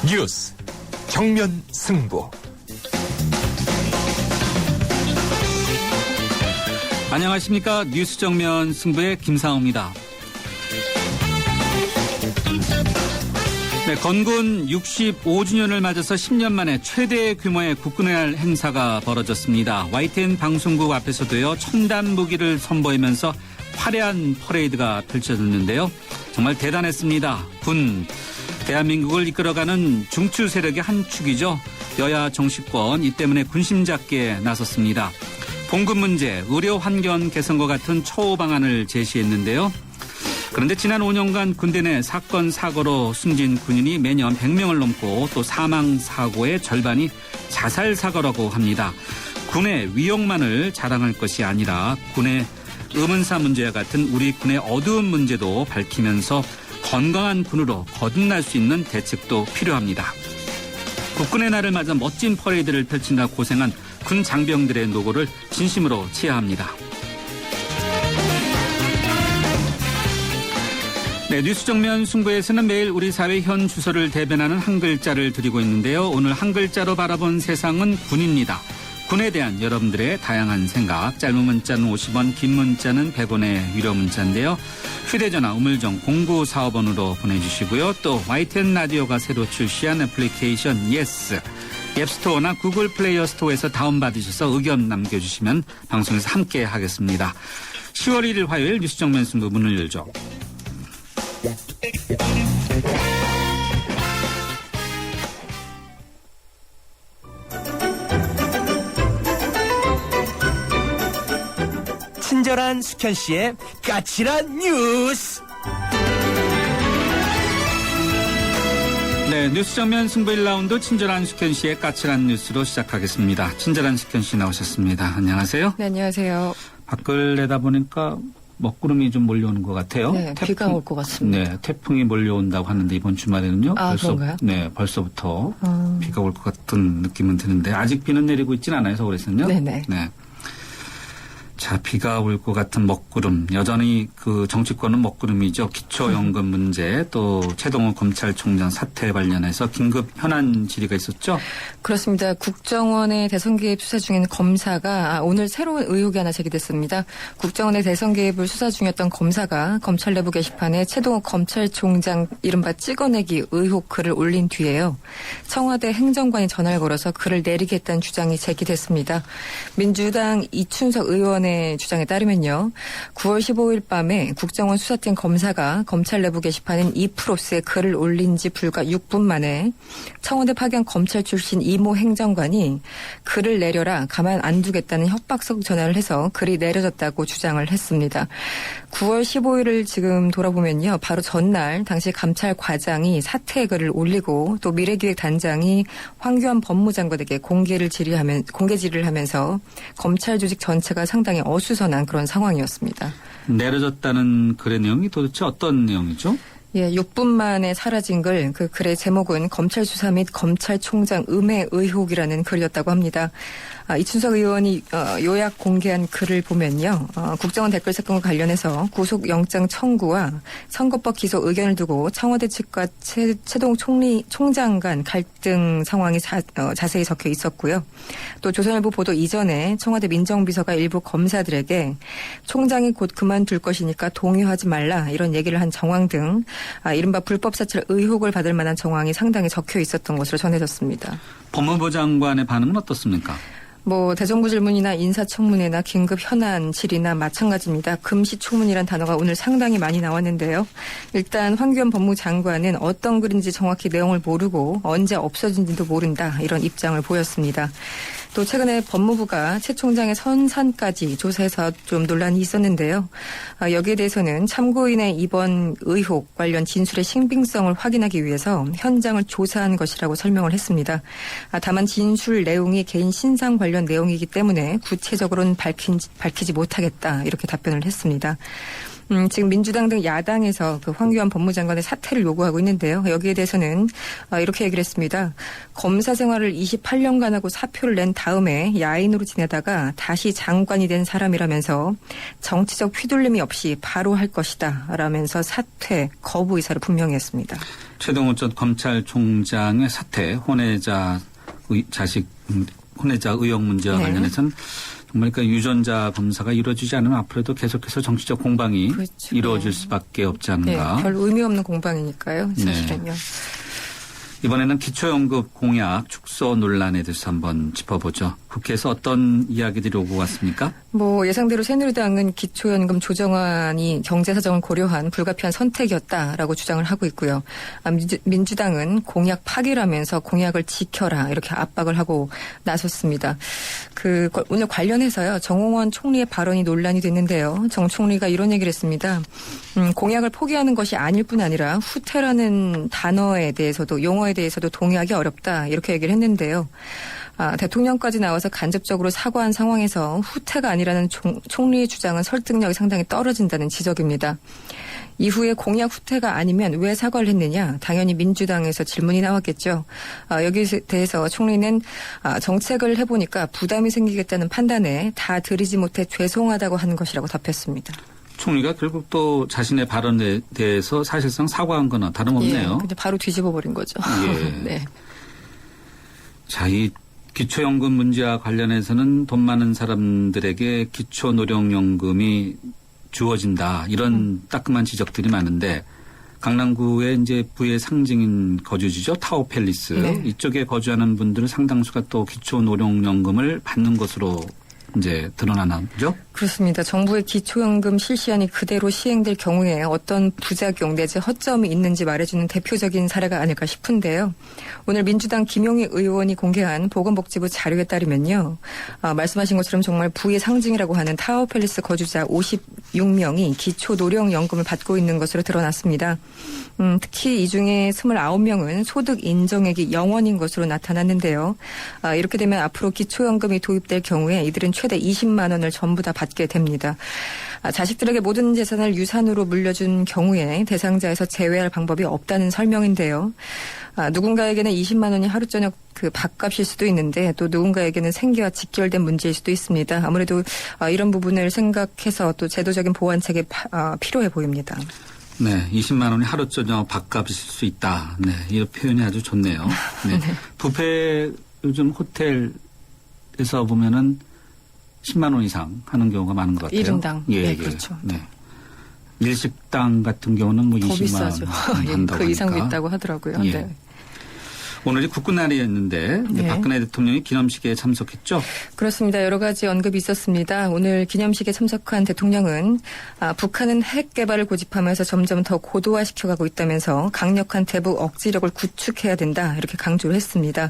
뉴스 정면 승부. 안녕하십니까. 뉴스 정면 승부의 김상우입니다. 네, 건군 65주년을 맞아서 10년 만에 최대 규모의 국군의 날 행사가 벌어졌습니다. YTN 방송국 앞에서도요, 첨단 무기를 선보이면서 화려한 퍼레이드가 펼쳐졌는데요. 정말 대단했습니다. 군, 대한민국을 이끌어가는 중추 세력의 한 축이죠. 여야 정치권 이 때문에 군심 잡기에 나섰습니다. 봉급 문제, 의료 환경 개선과 같은 처우 방안을 제시했는데요. 그런데 지난 5년간 군대 내 사건 사고로 숨진 군인이 매년 100명을 넘고 또 사망 사고의 절반이 자살 사고라고 합니다. 군의 위용만을 자랑할 것이 아니라 군의 의문사 문제와 같은 우리 군의 어두운 문제도 밝히면서 건강한 군으로 거듭날 수 있는 대책도 필요합니다. 국군의 날을 맞아 멋진 퍼레이드를 펼친다 고생한 군 장병들의 노고를 진심으로 치하합니다. 네, 뉴스 정면 승부에서는 매일 우리 사회 현 주소를 대변하는 한 글자를 드리고 있는데요. 오늘 한 글자로 바라본 세상은 군입니다. 군에 대한 여러분들의 다양한 생각, 짧은 문자는 50원, 긴 문자는 100원의 유료 문자인데요. 휴대전화 우물정 0945번으로 보내주시고요. 또 YTN 라디오가 새로 출시한 애플리케이션 예스, 앱스토어나 구글 플레이어 스토어에서 다운받으셔서 의견 남겨주시면 방송에서 함께 하겠습니다. 10월 1일 화요일 뉴스 정면 승부 문을 열죠. 친절한 숙현 씨의 까칠한 뉴스. 네, 뉴스 정면 승부 1라운드 친절한 숙현 씨의 까칠한 뉴스로 시작하겠습니다. 친절한 숙현 씨 나오셨습니다. 안녕하세요. 네, 안녕하세요. 밖을 내다보니까 먹구름이 좀 몰려오는 것 같아요. 네, 비가 올 것 같습니다. 네, 태풍이 몰려온다고 하는데 이번 주말에는요. 그런가요? 네, 벌써부터 비가 올 것 같은 느낌은 드는데 아직 비는 내리고 있진 않아요, 서울에서는요. 네네. 네. 자, 비가 올 것 같은 먹구름. 여전히 그 정치권은 먹구름이죠. 기초연금 문제, 또 최동호 검찰총장 사태 관련해서 긴급 현안 질의가 있었죠? 그렇습니다. 국정원의 대선 개입 수사 중인 검사가 오늘 새로운 의혹이 하나 제기됐습니다. 국정원의 대선 개입을 수사 중이었던 검사가 검찰 내부 게시판에 최동호 검찰총장 이른바 찍어내기 의혹 글을 올린 뒤에요. 청와대 행정관이 전화를 걸어서 글을 내리겠다는 주장이 제기됐습니다. 민주당 이춘석 의원의 주장에 따르면요. 9월 15일 밤에 국정원 수사팀 검사가 검찰 내부 게시판인 이프로스에 글을 올린 지 불과 6분 만에 청와대 파견 검찰 출신 이모 행정관이 글을 내려라 가만 안 두겠다는 협박성 전화를 해서 글이 내려졌다고 주장을 했습니다. 9월 15일을 지금 돌아보면요. 바로 전날 당시 감찰과장이 사퇴의 글을 올리고 또 미래기획단장이 황교안 법무장관에게 공개 질의를 하면서 검찰 조직 전체가 상당히 어수선한 그런 상황이었습니다. 내려졌다는 글의 내용이 도대체 어떤 내용이죠? 예, 6분 만에 사라진 글, 그 글의 제목은 검찰 수사 및 검찰총장 음해 의혹이라는 글이었다고 합니다. 이춘석 의원이 요약 공개한 글을 보면요. 국정원 댓글 사건과 관련해서 구속영장 청구와 선거법 기소 의견을 두고 청와대 측과 최동 총장 간 갈등 상황이 자세히 적혀 있었고요. 또 조선일보 보도 이전에 청와대 민정비서가 일부 검사들에게 총장이 곧 그만둘 것이니까 동요하지 말라 이런 얘기를 한 정황 등 이른바 불법 사찰 의혹을 받을 만한 정황이 상당히 적혀 있었던 것으로 전해졌습니다. 법무부 장관의 반응은 어떻습니까? 대정부 질문이나 인사청문회나 긴급 현안 질의나 마찬가지입니다. 금시초문이란 단어가 오늘 상당히 많이 나왔는데요. 일단 황교안 법무장관은 어떤 글인지 정확히 내용을 모르고 언제 없어진지도 모른다 이런 입장을 보였습니다. 또 최근에 법무부가 최 총장의 선산까지 조사해서 좀 논란이 있었는데요. 여기에 대해서는 참고인의 이번 의혹 관련 진술의 신빙성을 확인하기 위해서 현장을 조사한 것이라고 설명을 했습니다. 다만 진술 내용이 개인 신상 관련 내용이기 때문에 구체적으로는 밝히지 못하겠다 이렇게 답변을 했습니다. 지금 민주당 등 야당에서 그 황교안 법무장관의 사퇴를 요구하고 있는데요. 여기에 대해서는 이렇게 얘기를 했습니다. 검사 생활을 28년간 하고 사표를 낸 다음에 야인으로 지내다가 다시 장관이 된 사람이라면서 정치적 휘둘림이 없이 바로 할 것이다 라면서 사퇴 거부 의사를 분명히 했습니다. 최동호 전 검찰총장의 사퇴, 혼외자 의혹 문제와 네. 관련해서는 정말 그 유전자 검사가 이루어지지 않으면 앞으로도 계속해서 정치적 공방이 그렇죠. 이루어질 수밖에 없지 않은가. 네, 별 의미 없는 공방이니까요. 사실은요. 네. 이번에는 기초연금 공약 축소 논란에 대해서 한번 짚어보죠. 국회에서 어떤 이야기들이 오고 갔습니까? 예상대로 새누리당은 기초연금 조정안이 경제 사정을 고려한 불가피한 선택이었다라고 주장을 하고 있고요. 민주당은 공약 파기라면서 공약을 지켜라 이렇게 압박을 하고 나섰습니다. 오늘 관련해서요. 정홍원 총리의 발언이 논란이 됐는데요. 정 총리가 이런 얘기를 했습니다. 공약을 포기하는 것이 아닐 뿐 아니라 후퇴라는 단어에 대해서도 용어에 대해서도 동의하기 어렵다 이렇게 얘기를 했는데요. 대통령까지 나와서 간접적으로 사과한 상황에서 후퇴가 아니라는 총리의 주장은 설득력이 상당히 떨어진다는 지적입니다. 이후에 공약 후퇴가 아니면 왜 사과를 했느냐? 당연히 민주당에서 질문이 나왔겠죠. 여기에 대해서 총리는 정책을 해보니까 부담이 생기겠다는 판단에 다 드리지 못해 죄송하다고 한 것이라고 답했습니다. 총리가 결국 또 자신의 발언에 대해서 사실상 사과한 거나 다름없네요. 근데 바로 뒤집어 버린 거죠. 예. 네. 자, 이 기초연금 문제와 관련해서는 돈 많은 사람들에게 기초노령연금이 주어진다. 이런 따끔한 지적들이 많은데 강남구의 이제 부의 상징인 거주지죠. 타워팰리스. 네. 이쪽에 거주하는 분들은 상당수가 또 기초노령연금을 받는 것으로 이제 드러나나죠? 그렇습니다. 정부의 기초연금 실시안이 그대로 시행될 경우에 어떤 부작용 내지 허점이 있는지 말해주는 대표적인 사례가 아닐까 싶은데요. 오늘 민주당 김용희 의원이 공개한 보건복지부 자료에 따르면요. 말씀하신 것처럼 정말 부의 상징이라고 하는 타워팰리스 거주자 56명이 기초노령연금을 받고 있는 것으로 드러났습니다. 특히 이 중에 29명은 소득 인정액이 0원인 것으로 나타났는데요. 이렇게 되면 앞으로 기초연금이 도입될 경우에 이들은 최대 20만 원을 전부 다 받게 됩니다. 자식들에게 모든 재산을 유산으로 물려준 경우에 대상자에서 제외할 방법이 없다는 설명인데요. 누군가에게는 20만 원이 하루 저녁 그 밥값일 수도 있는데 또 누군가에게는 생계와 직결된 문제일 수도 있습니다. 아무래도 이런 부분을 생각해서 또 제도적인 보완책이 필요해 보입니다. 네, 20만 원이 하루 저녁 밥값일 수 있다. 네, 이 표현이 아주 좋네요. 네. 네. 뷔페 요즘 호텔에서 보면은 10만 원 이상 하는 경우가 많은 것 같아요. 1인당. 예, 네, 예. 그렇죠. 네. 일식당 같은 경우는 뭐 더 20만 비싸죠. 원 한다고 그 이상도 하니까. 있다고 하더라고요. 예. 네. 오늘이 국군날이었는데 네. 박근혜 대통령이 기념식에 참석했죠. 그렇습니다. 여러 가지 언급이 있었습니다. 오늘 기념식에 참석한 대통령은 북한은 핵 개발을 고집하면서 점점 더 고도화시켜가고 있다면서 강력한 대북 억지력을 구축해야 된다 이렇게 강조를 했습니다.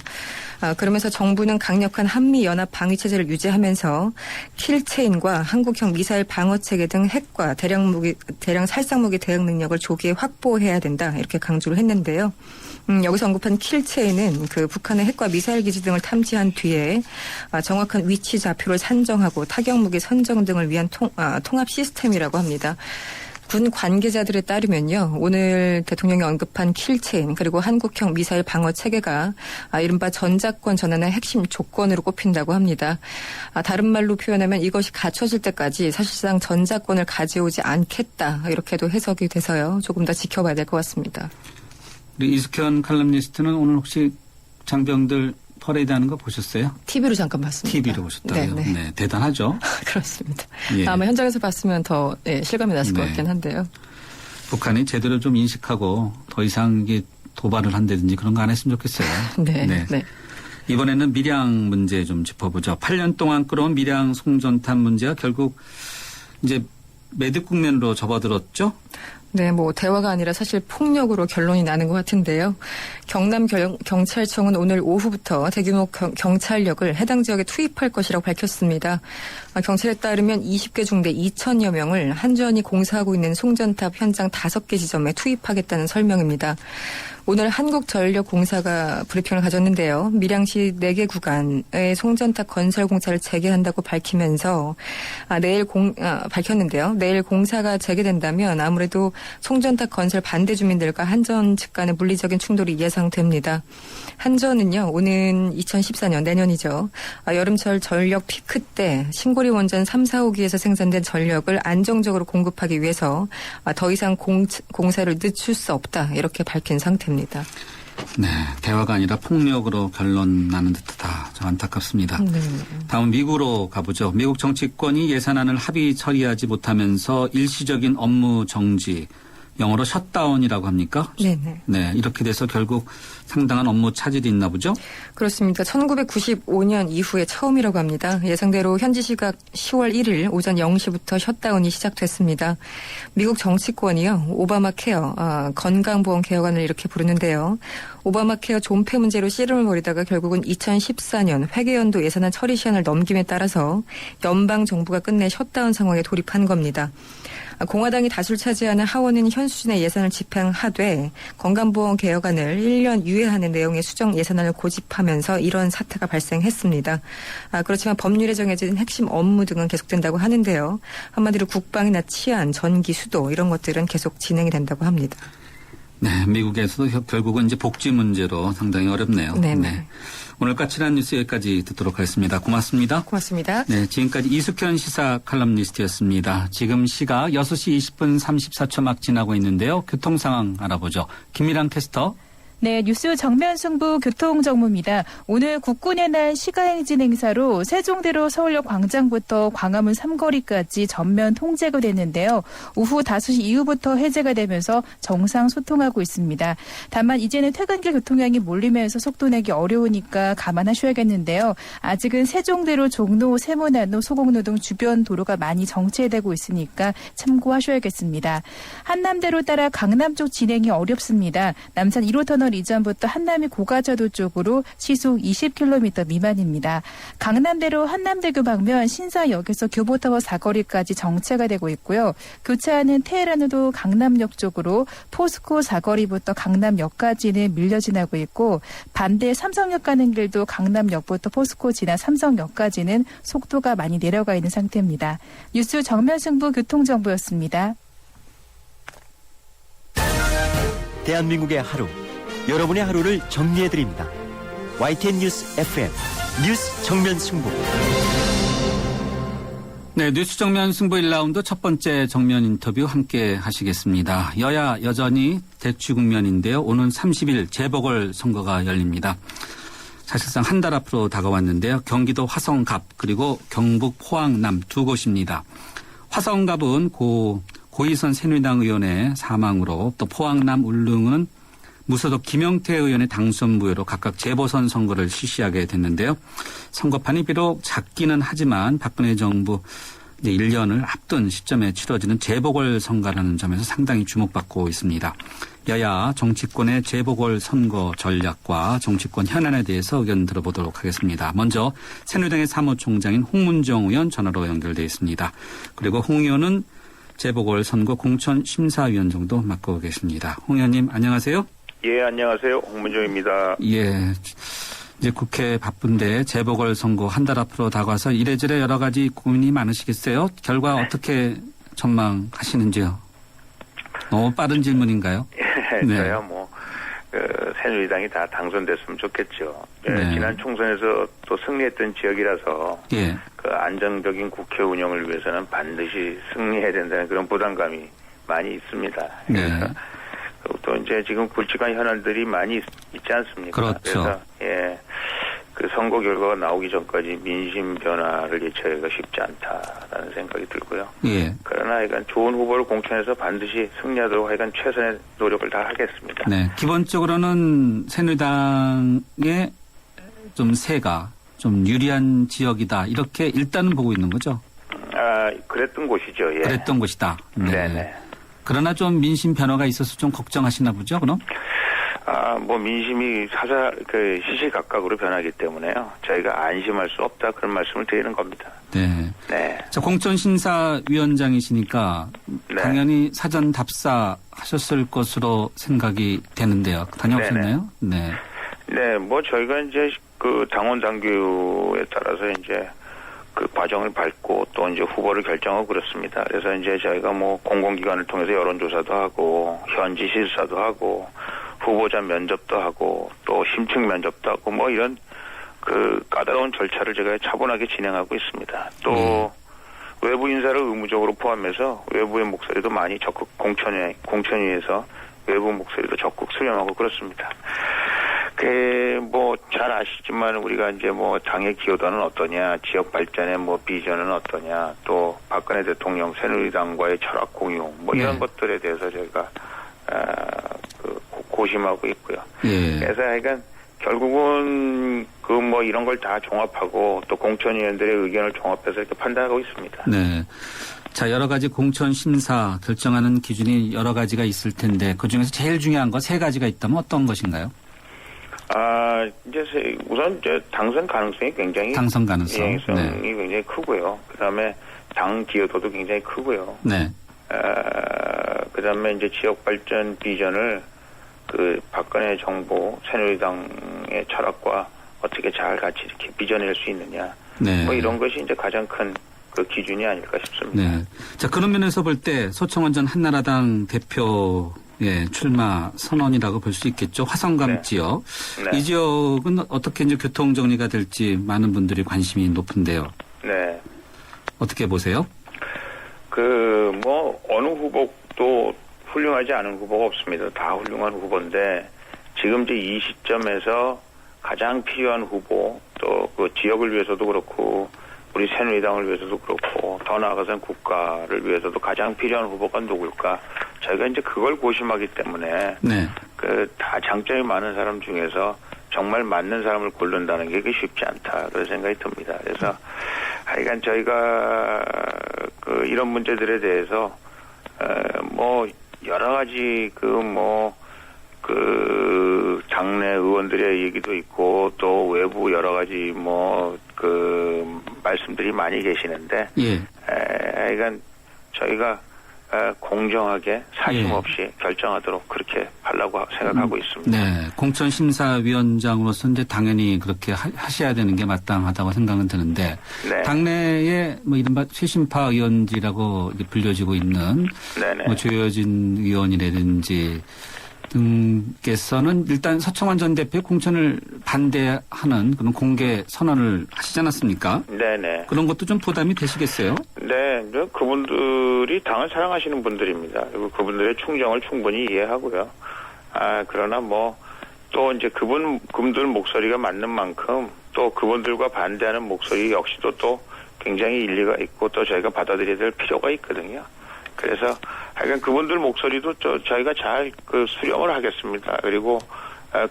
그러면서 정부는 강력한 한미연합 방위체제를 유지하면서 킬체인과 한국형 미사일 방어체계 등 핵과 대량 살상무기 대응 능력을 조기에 확보해야 된다 이렇게 강조를 했는데요. 여기서 언급한 킬체인은 그 북한의 핵과 미사일 기지 등을 탐지한 뒤에 정확한 위치 좌표를 산정하고 타격무기 선정 등을 위한 통합 시스템이라고 합니다. 군 관계자들에 따르면요. 오늘 대통령이 언급한 킬체인 그리고 한국형 미사일 방어 체계가 이른바 전자권 전환의 핵심 조건으로 꼽힌다고 합니다. 다른 말로 표현하면 이것이 갖춰질 때까지 사실상 전자권을 가져오지 않겠다. 이렇게도 해석이 돼서요. 조금 더 지켜봐야 될 것 같습니다. 우리 이숙현 칼럼니스트는 오늘 혹시 장병들 퍼레이드 하는 거 보셨어요? TV로 잠깐 봤습니다. TV로 보셨다고요? 네. 네, 대단하죠. 그렇습니다. 예. 아마 현장에서 봤으면 더 실감이 났을 것 네. 같긴 한데요. 북한이 제대로 좀 인식하고 더 이상 이게 도발을 한다든지 그런 거 안 했으면 좋겠어요. 네. 네. 네. 이번에는 밀양 문제 좀 짚어보죠. 8년 동안 끌어온 밀양 송전탄 문제가 결국 이제 매듭 국면으로 접어들었죠? 네, 뭐 대화가 아니라 사실 폭력으로 결론이 나는 것 같은데요. 경남 경찰청은 오늘 오후부터 대규모 경찰력을 해당 지역에 투입할 것이라고 밝혔습니다. 경찰에 따르면 20개 중대 2천여 명을 한전이 공사하고 있는 송전탑 현장 5개 지점에 투입하겠다는 설명입니다. 오늘 한국전력공사가 브리핑을 가졌는데요. 밀양시 4개 구간의 송전탑 건설 공사를 재개한다고 밝히면서 밝혔는데요. 내일 공사가 재개된다면 아무래도 송전탑 건설 반대 주민들과 한전 측 간의 물리적인 충돌이 예상됩니다. 한전은요, 오는 2014년 내년이죠. 여름철 전력 피크 때 신고리 원전 3, 4호기에서 생산된 전력을 안정적으로 공급하기 위해서 더 이상 공사를 늦출 수 없다 이렇게 밝힌 상태입니다. 네, 대화가 아니라 폭력으로 결론 나는 듯하다. 좀 안타깝습니다. 네. 다음 미국으로 가보죠. 미국 정치권이 예산안을 합의 처리하지 못하면서 일시적인 업무 정지, 영어로 셧다운이라고 합니까? 네네. 네, 이렇게 돼서 결국 상당한 업무 차질이 있나 보죠? 그렇습니다. 1995년 이후에 처음이라고 합니다. 예상대로 현지 시각 10월 1일 오전 0시부터 셧다운이 시작됐습니다. 미국 정치권이요, 오바마 케어, 건강보험 개혁안을 이렇게 부르는데요. 오바마 케어 존폐 문제로 씨름을 벌이다가 결국은 2014년 회계연도 예산안 처리 시한을 넘김에 따라서 연방 정부가 끝내 셧다운 상황에 돌입한 겁니다. 공화당이 다수를 차지하는 하원은 현 수준의 예산을 집행하되 건강보험 개혁안을 1년 유예하는 내용의 수정 예산안을 고집하면서 이런 사태가 발생했습니다. 그렇지만 법률에 정해진 핵심 업무 등은 계속된다고 하는데요. 한마디로 국방이나 치안, 전기, 수도 이런 것들은 계속 진행이 된다고 합니다. 네, 미국에서도 결국은 이제 복지 문제로 상당히 어렵네요. 네네. 네. 오늘 까칠한 뉴스 여기까지 듣도록 하겠습니다. 고맙습니다. 고맙습니다. 네, 지금까지 이숙현 시사 칼럼니스트였습니다. 지금 시각 6시 20분 34초 막 지나고 있는데요. 교통 상황 알아보죠. 김미랑 캐스터. 네, 뉴스 정면 승부 교통정보입니다. 오늘 국군의 날 시가행진 행사로 세종대로 서울역 광장부터 광화문 삼거리까지 전면 통제가 됐는데요. 오후 5시 이후부터 해제가 되면서 정상 소통하고 있습니다. 다만 이제는 퇴근길 교통량이 몰리면서 속도 내기 어려우니까 감안하셔야겠는데요. 아직은 세종대로 종로, 세모나노, 소곡로 등 주변 도로가 많이 정체되고 있으니까 참고하셔야겠습니다. 한남대로 따라 강남 쪽 진행이 어렵습니다. 남산 1호 터널 이전부터 한남이 고가저도 쪽으로 시속 20km 미만입니다. 강남대로 한남대교 방면 신사역에서 교보타워 사거리까지 정체가 되고 있고요. 교차하는 테헤란으로 강남역 쪽으로 포스코 사거리부터 강남역까지는 밀려 지나고 있고 반대 삼성역 가는 길도 강남역부터 포스코 지나 삼성역까지는 속도가 많이 내려가 있는 상태입니다. 뉴스 정면 승부 교통정보였습니다. 대한민국의 하루, 여러분의 하루를 정리해드립니다. YTN 뉴스 FM 뉴스 정면 승부. 네, 뉴스 정면 승부 1라운드 첫 번째 정면 인터뷰 함께 하시겠습니다. 여야 여전히 대치 국면인데요. 오는 30일 재보궐선거가 열립니다. 사실상 한 달 앞으로 다가왔는데요. 경기도 화성갑 그리고 경북 포항남 두 곳입니다. 화성갑은 고이선 새누리당 의원의 사망으로 또 포항남 울릉은 무소속 김영태 의원의 당선 무효로 각각 재보선 선거를 실시하게 됐는데요. 선거판이 비록 작기는 하지만 박근혜 정부 이제 1년을 앞둔 시점에 치러지는 재보궐선거라는 점에서 상당히 주목받고 있습니다. 여야 정치권의 재보궐선거 전략과 정치권 현안에 대해서 의견 들어보도록 하겠습니다. 먼저 새누리당의 사무총장인 홍문정 의원 전화로 연결되어 있습니다. 그리고 홍 의원은 재보궐선거 공천심사위원 정도 맡고 계십니다. 홍 의원님 안녕하세요. 예, 안녕하세요. 홍문정입니다. 예. 이제 국회 바쁜데 재보궐선거 한 달 앞으로 다가와서 이래저래 여러 가지 고민이 많으시겠어요? 결과 어떻게 전망하시는지요? 너무 빠른 질문인가요? 네. 저야 새누리당이 다 당선됐으면 좋겠죠. 네. 지난 총선에서 또 승리했던 지역이라서 예. 그 안정적인 국회 운영을 위해서는 반드시 승리해야 된다는 그런 부담감이 많이 있습니다. 네. 또 이제 지금 굵직한 현안들이 많이 있지 않습니까? 그렇죠. 그래서 그 선거 결과가 나오기 전까지 민심 변화를 예측하기가 쉽지 않다라는 생각이 들고요. 예. 그러나 하여간 좋은 후보를 공천해서 반드시 승리하도록 하여간 최선의 노력을 다 하겠습니다. 네. 기본적으로는 새누리당의 좀 세가 좀 유리한 지역이다. 이렇게 일단은 보고 있는 거죠. 그랬던 곳이죠. 예. 그랬던 곳이다. 네. 네네. 그러나 좀 민심 변화가 있어서 좀 걱정하시나 보죠, 그럼? 뭐 민심이 시시각각으로 변하기 때문에요. 저희가 안심할 수 없다 그런 말씀을 드리는 겁니다. 네. 네. 자, 공천심사위원장이시니까 네. 당연히 사전 답사하셨을 것으로 생각이 되는데요. 다녀오셨나요? 네. 네, 뭐 저희가 이제 그 당원 당규에 따라서 이제 그 과정을 밟고 또 이제 후보를 결정하고 그렇습니다. 그래서 이제 저희가 뭐 공공기관을 통해서 여론조사도 하고 현지 실사도 하고 후보자 면접도 하고 또 심층 면접도 하고 뭐 이런 그 까다로운 절차를 제가 차분하게 진행하고 있습니다. 또 외부 인사를 의무적으로 포함해서 외부의 목소리도 많이 적극 공천위에서 외부 목소리도 적극 수렴하고 그렇습니다. 뭐 잘 아시지만 우리가 이제 뭐 당의 기여도는 어떠냐, 지역 발전의 뭐 비전은 어떠냐, 또 박근혜 대통령 새누리당과의 철학 공유 뭐 이런 것들에 대해서 저희가 고심하고 있고요. 예. 그래서 하여간 결국은 그 뭐 이런 걸 다 종합하고 또 공천위원들의 의견을 종합해서 이렇게 판단하고 있습니다. 네. 자, 여러 가지 공천 심사 결정하는 기준이 여러 가지가 있을 텐데 그중에서 제일 중요한 거 3가지가 있다면 어떤 것인가요? 이제 우선 이제 당선 가능성이 굉장히 당선 가능성이 굉장히 크고요. 그다음에 당 기여도도 굉장히 크고요. 네. 그다음에 이제 지역 발전 비전을 그 박근혜 정부 새누리당의 철학과 어떻게 잘 같이 이렇게 빚어낼 수 있느냐. 네. 뭐 이런 것이 이제 가장 큰 그 기준이 아닐까 싶습니다. 네. 자, 그런 면에서 볼 때 소청원 전 한나라당 대표의 출마 선언이라고 볼 수 있겠죠. 화성감 네. 지역. 네. 이 지역은 어떻게 이제 교통 정리가 될지 많은 분들이 관심이 높은데요. 네. 어떻게 보세요? 뭐 어느 후보도 훌륭하지 않은 후보가 없습니다. 다 훌륭한 후보인데 지금 이제 이 시점에서 가장 필요한 후보 또 그 지역을 위해서도 그렇고 우리 새누리당을 위해서도 그렇고 더 나아가서는 국가를 위해서도 가장 필요한 후보가 누굴까? 저희가 이제 그걸 고심하기 때문에 네. 다 장점이 많은 사람 중에서 정말 맞는 사람을 고른다는 게 그게 쉽지 않다 그런 생각이 듭니다. 그래서 하여간 저희가 이런 문제들에 대해서 뭐 여러 가지 당내 의원들의 얘기도 있고 또 외부 여러 가지 말씀들이 많이 계시는데 예. 하여간 저희가 공정하게 사심 없이 결정하도록 그렇게 하려고 생각하고 있습니다. 네. 공천심사위원장으로서 이제 당연히 그렇게 하셔야 되는 게 마땅하다고 생각은 드는데 네. 당내에 뭐 이른바 최신파 의원지라고 불려지고 있는 네네. 뭐 조여진 의원이라든지 등께서는 일단 서청원 전 대표의 공천을 반대하는 그런 공개 선언을 하시지 않았습니까? 네네. 그런 것도 좀 부담이 되시겠어요? 네, 그분들이 당을 사랑하시는 분들입니다. 그리고 그분들의 충정을 충분히 이해하고요. 그러나 또 이제 그분들 목소리가 맞는 만큼 또 그분들과 반대하는 목소리 역시도 또 굉장히 일리가 있고 또 저희가 받아들여야 될 필요가 있거든요. 그래서 하여간 그분들 목소리도 저희가 잘 수렴을 하겠습니다. 그리고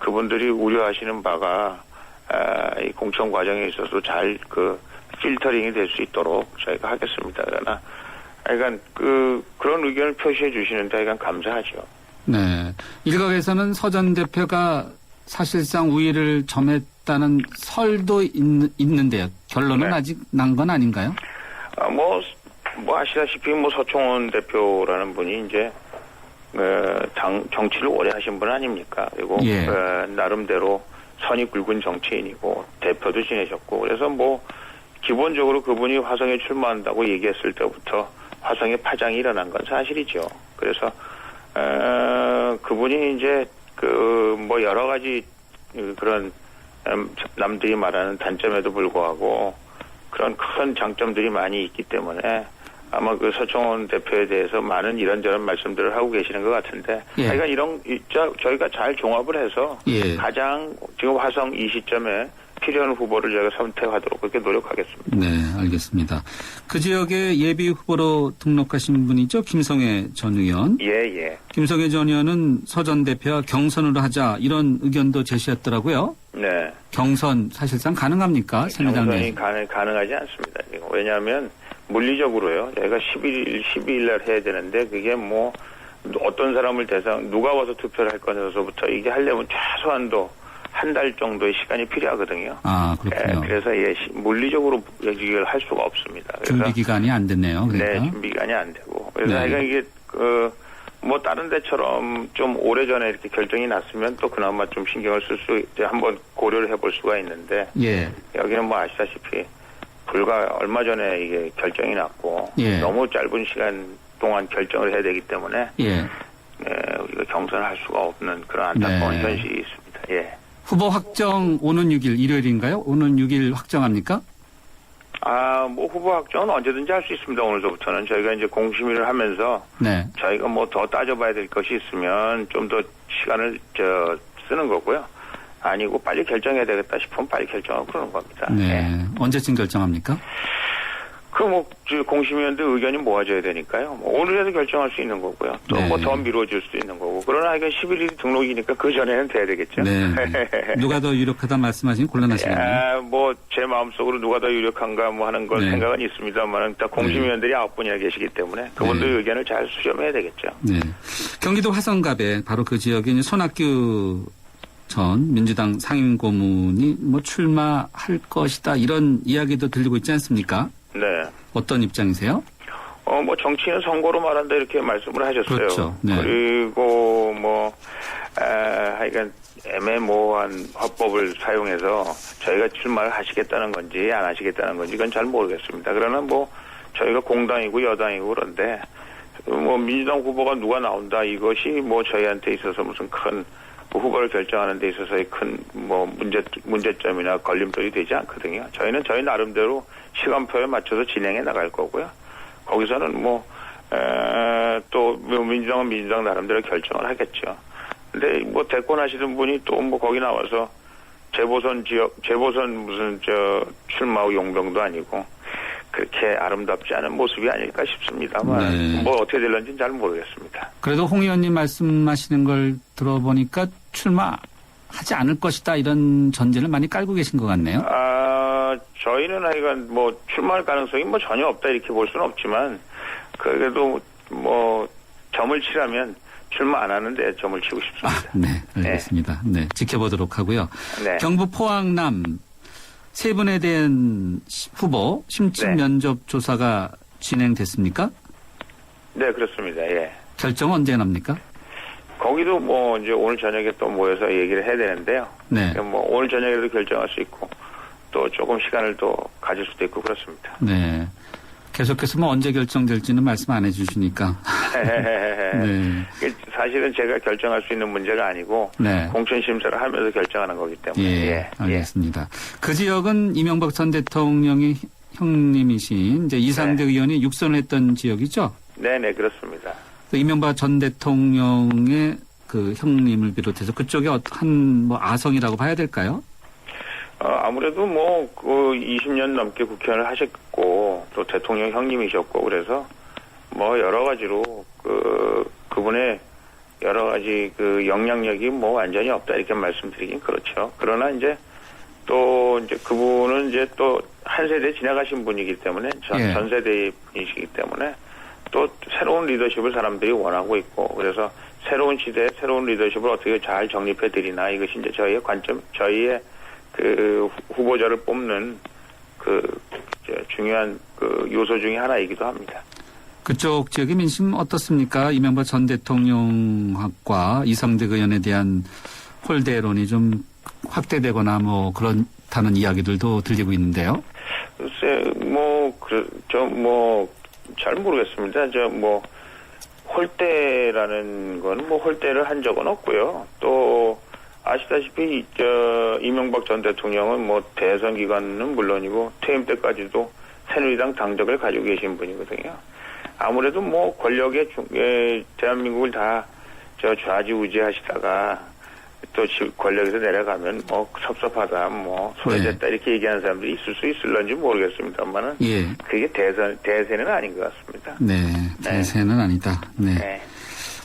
그분들이 우려하시는 바가 이 공천 과정에 있어서 잘 필터링이 될 수 있도록 저희가 하겠습니다. 그러나 하여간 그런 의견을 표시해 주시는데 하여간 감사하죠. 네. 일각에서는 서 전 대표가 사실상 우위를 점했다는 설도 있는데요. 결론은 네. 아직 난 건 아닌가요? 아시다시피 서청원 대표라는 분이 이제 정치를 오래 하신 분 아닙니까? 그리고 예. 나름대로 선이 굵은 정치인이고 대표도 지내셨고 그래서 기본적으로 그분이 화성에 출마한다고 얘기했을 때부터 화성에 파장이 일어난 건 사실이죠. 그래서 그분이 이제 여러 가지 그런 남들이 말하는 단점에도 불구하고 그런 큰 장점들이 많이 있기 때문에 아마 서청원 대표에 대해서 많은 이런저런 말씀들을 하고 계시는 것 같은데 예. 하여간 저희가 잘 종합을 해서 예. 가장 지금 화성 이 시점에 필요한 후보를 저희가 선택하도록 그렇게 노력하겠습니다. 네, 알겠습니다. 그 지역에 예비 후보로 등록하신 분이죠. 김성애 전 의원. 예. 김성애 전 의원은 서 전 대표와 경선으로 하자 이런 의견도 제시했더라고요. 네. 경선 사실상 가능합니까? 경선이 가능하지 않습니다. 지금. 왜냐하면 물리적으로요. 저희가 12일 날 해야 되는데 그게 어떤 사람을 누가 와서 투표를 할 것에서부터 이게 하려면 최소한도 한 달 정도의 시간이 필요하거든요. 아, 그렇군요. 그래서 물리적으로 이걸 할 수가 없습니다. 그래서 준비 기간이 안 됐네요. 그러니까. 네, 준비 기간이 안 되고. 그래서 네. 하여간 이게 뭐 다른 데처럼 좀 오래전에 이렇게 결정이 났으면 또 그나마 좀 신경을 쓸 수 이제 한번 고려를 해볼 수가 있는데 예. 여기는 뭐 아시다시피 불과 얼마 전에 이게 결정이 났고 예. 너무 짧은 시간 동안 결정을 해야 되기 때문에 예. 우리가 경선을 할 수가 없는 그런 안타까운 네. 현실이 있습니다. 예. 후보 확정 오는 6일 일요일인가요? 오는 6일 확정합니까? 뭐 후보 확정은 언제든지 할 수 있습니다. 오늘서부터는 저희가 이제 공심위를 하면서 네. 저희가 뭐 더 따져봐야 될 것이 있으면 좀 더 시간을 쓰는 거고요. 아니고 빨리 결정해야 되겠다 싶으면 빨리 결정하고 그러는 겁니다. 네. 예. 언제쯤 결정합니까? 공심위원들 의견이 모아져야 되니까요. 뭐 오늘에도 결정할 수 있는 거고요. 또 네. 뭐 더 미뤄질 수도 있는 거고. 그러나 이건 11일이 등록이니까 그 전에는 돼야 되겠죠. 네. 누가 더 유력하다 말씀하시니 곤란하시겠네요. 뭐 제 마음속으로 누가 더 유력한가 뭐 하는 건 네. 생각은 있습니다만 일단 공심위원들이 9분이나 계시기 때문에 그분들 네. 의견을 잘 수렴해야 되겠죠. 네. 경기도 화성갑에 바로 그 지역에 이제 손학규 전 민주당 상임고문이 뭐 출마할 것이다 이런 이야기도 들리고 있지 않습니까? 네. 어떤 입장이세요? 뭐 정치는 선거로 말한다 이렇게 말씀을 하셨어요. 그렇죠. 네. 그리고 하여간 애매모호한 화법을 사용해서 저희가 출마를 하시겠다는 건지 안 하시겠다는 건지 그건 잘 모르겠습니다. 그러나 저희가 공당이고 여당이고 그런데 민주당 후보가 누가 나온다 이것이 저희한테 있어서 무슨 큰 후보를 결정하는 데 있어서의 큰 문제점이나 걸림돌이 되지 않거든요. 저희는 저희 나름대로 시간표에 맞춰서 진행해 나갈 거고요. 거기서는 또 민주당은 민주당 나름대로 결정을 하겠죠. 근데 대권하시는 분이 또 거기 나와서 재보선 무슨 출마 후 용병도 아니고 그렇게 아름답지 않은 모습이 아닐까 싶습니다만 네. 어떻게 될런지는 잘 모르겠습니다. 그래도 홍 의원님 말씀하시는 걸 들어보니까 출마하지 않을 것이다 이런 전제를 많이 깔고 계신 것 같네요. 저희는 하여간 출마할 가능성이 전혀 없다 이렇게 볼 수는 없지만 그래도 점을 치라면 출마 안 하는데 점을 치고 싶습니다. 네, 알겠습니다. 네, 지켜보도록 하고요. 네. 경북 포항남 세 분에 대한 후보 심층 네. 면접 조사가 진행됐습니까? 네, 그렇습니다. 예. 결정은 언제 납니까? 거기도 이제 오늘 저녁에 또 모여서 얘기를 해야 되는데요. 네. 오늘 저녁에도 결정할 수 있고 또 조금 시간을 또 가질 수도 있고 그렇습니다. 네. 계속해서 언제 결정될지는 말씀 안 해주시니까. 네. 사실은 제가 결정할 수 있는 문제가 아니고 네. 공천심사를 하면서 결정하는 거기 때문에. 예, 알겠습니다. 그 지역은 이명박 전 대통령이 형님이신 이제 이상대 네. 의원이 육선을 했던 지역이죠? 네네, 그렇습니다. 이명박 전 대통령의 그 형님을 비롯해서 그쪽에 한 아성이라고 봐야 될까요? 아무래도 20년 넘게 국회의원을 하셨고 또 대통령 형님이셨고 그래서 여러 가지로 그분의 여러 가지 영향력이 분이 없다 이렇게 말씀드리긴 그렇죠. 그러나 이제 그분은 이제 또 한 세대 지나가신 분이기 때문에 전 세대의 분이시기 때문에 또 새로운 리더십을 사람들이 원하고 있고 그래서 새로운 시대에 새로운 리더십을 어떻게 잘 정립해 드리나 이것이 이제 저희의 관점, 저희의 후보자를 뽑는 중요한 요소 중에 하나이기도 합니다. 그쪽 지역의 민심 어떻습니까? 이명박 전 대통령과 이상대 의원에 대한 홀대론이 좀 확대되거나 그렇다는 이야기들도 들리고 있는데요. 글쎄, 잘 모르겠습니다. 홀대라는 건 홀대를 한 적은 없고요. 또, 아시다시피, 이명박 전 대통령은 대선 기간은 물론이고, 퇴임 때까지도 새누리당 당적을 가지고 계신 분이거든요. 아무래도 권력의 대한민국을 다 좌지우지 하시다가, 또 권력에서 내려가면 섭섭하다 소외됐다 네. 이렇게 얘기하는 사람들이 있을 수 있을런지 모르겠습니다만은 예. 그게 대세는 아닌 것 같습니다. 네, 대세는 아니다. 네. 네.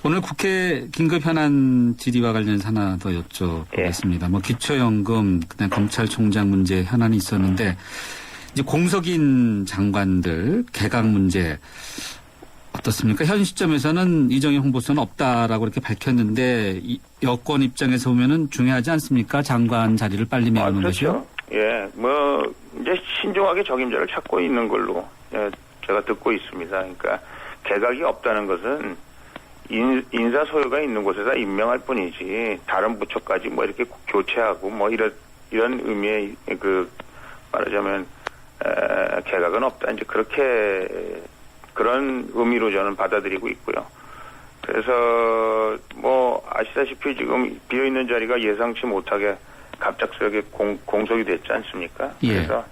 오늘 국회 긴급 현안 질의와 관련해서 하나 더 여쭤보겠습니다. 기초연금, 그다음 검찰총장 문제 현안이 있었는데 이제 공석인 장관들 개각 문제 어떻습니까? 현 시점에서는 이정희 홍보수는 없다라고 이렇게 밝혔는데 여권 입장에서 보면은 중요하지 않습니까? 장관 자리를 빨리 메우는 그렇죠. 것이요. 예, 뭐 이제 신중하게 적임자를 찾고 있는 걸로 제가 듣고 있습니다. 그러니까 개각이 없다는 것은 인사 소요가 있는 곳에다 임명할 뿐이지 다른 부처까지 뭐 이렇게 교체하고 뭐 이런 의미의 그 말하자면 개각은 없다. 이제 그런 의미로 저는 받아들이고 있고요. 그래서 뭐 아시다시피 지금 비어 있는 자리가 예상치 못하게 갑작스럽게 공석이 됐지 않습니까? 예. 그래서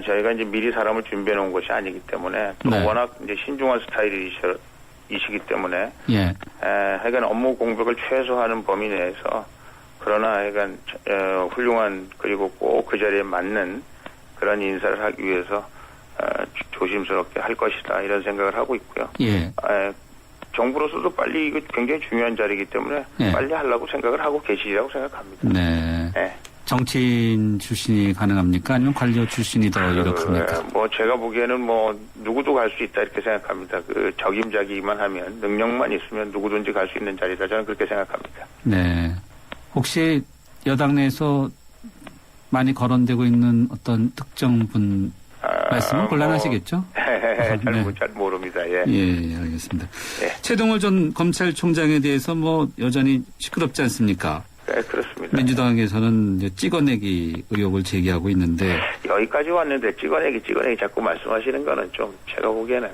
저희가 이제 미리 사람을 준비해 놓은 것이 아니기 때문에 또 네. 워낙 이제 신중한 스타일이시기 때문에 예. 하여간 업무 공백을 최소화하는 범위 내에서 그러나 하여간 훌륭한 그리고 꼭 그 자리에 맞는 그런 인사를 하기 위해서 조심스럽게 할 것이다 이런 생각을 하고 있고요. 예. 정부로서도 빨리 이거 굉장히 중요한 자리이기 때문에 예. 빨리 하려고 생각을 하고 계시리라고 생각합니다. 네. 네. 정치인 출신이 가능합니까? 아니면 관료 출신이 더 유력합니까? 뭐 제가 보기에는 뭐 누구도 갈 수 있다 이렇게 생각합니다. 그 적임자기만 하면 능력만 있으면 누구든지 갈 수 있는 자리다 저는 그렇게 생각합니다. 네. 혹시 여당 내에서 많이 거론되고 있는 어떤 특정 분 말씀은 곤란하시겠죠? 잘 모릅니다. 예. 예, 알겠습니다. 예. 최동호 전 검찰총장에 대해서 뭐 여전히 시끄럽지 않습니까? 네, 그렇습니다. 민주당에서는 이제 찍어내기 의혹을 제기하고 있는데 여기까지 왔는데 찍어내기 자꾸 말씀하시는 거는 좀 제가 보기에는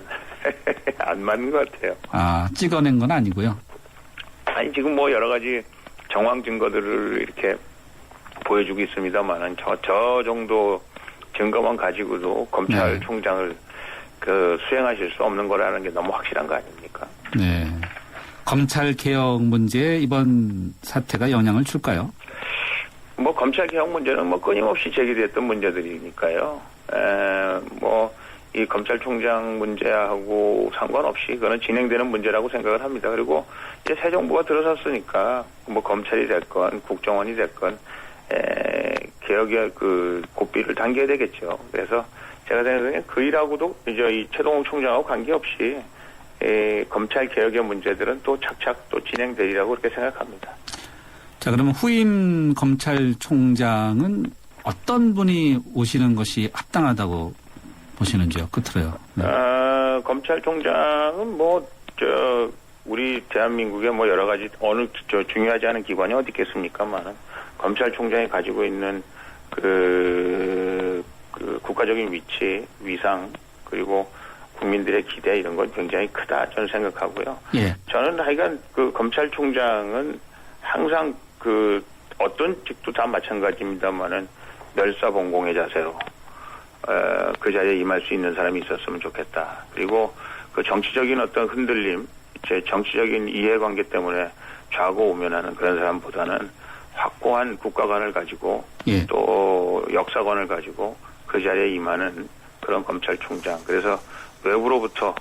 안 맞는 것 같아요. 아, 찍어낸 건 아니고요. 아니 지금 뭐 여러 가지 정황 증거들을 이렇게 보여주고 있습니다만은 저 정도 증거만 가지고도 검찰총장을 수행하실 수 없는 거라는 게 너무 확실한 거 아닙니까? 네. 검찰 개혁 문제에 이번 사태가 영향을 줄까요? 뭐 검찰 개혁 문제는 뭐 끊임없이 제기됐던 문제들이니까요. 뭐 이 검찰총장 문제하고 상관없이 그거는 진행되는 문제라고 생각을 합니다. 그리고 이제 새 정부가 들어섰으니까 뭐 검찰이 됐건 국정원이 됐건 개혁의 그 고삐를 당겨야 되겠죠. 그래서 제가 생각하기에는 그 일하고도 이제 이 최동욱 총장하고 관계없이 검찰 개혁의 문제들은 또 착착 또 진행되리라고 그렇게 생각합니다. 자, 그러면 후임 검찰총장은 어떤 분이 오시는 것이 합당하다고 보시는지요? 끝으로요. 네. 검찰총장은 우리 대한민국에 뭐 여러 가지 중요하지 않은 기관이 어디 있겠습니까만은 검찰총장이 가지고 있는 그 국가적인 위치, 위상 그리고 국민들의 기대 이런 건 굉장히 크다 저는 생각하고요. 예. 저는 하여간 그 검찰총장은 항상 그 어떤 직도 다 마찬가지입니다만은 멸사봉공의 자세로 그 자리에 임할 수 있는 사람이 있었으면 좋겠다. 그리고 그 정치적인 어떤 흔들림, 정치적인 이해관계 때문에 좌고우면하는 그런 사람보다는 확고한 국가관을 가지고 예. 또 역사관을 가지고 그 자리에 임하는 그런 검찰총장. 그래서 외부로부터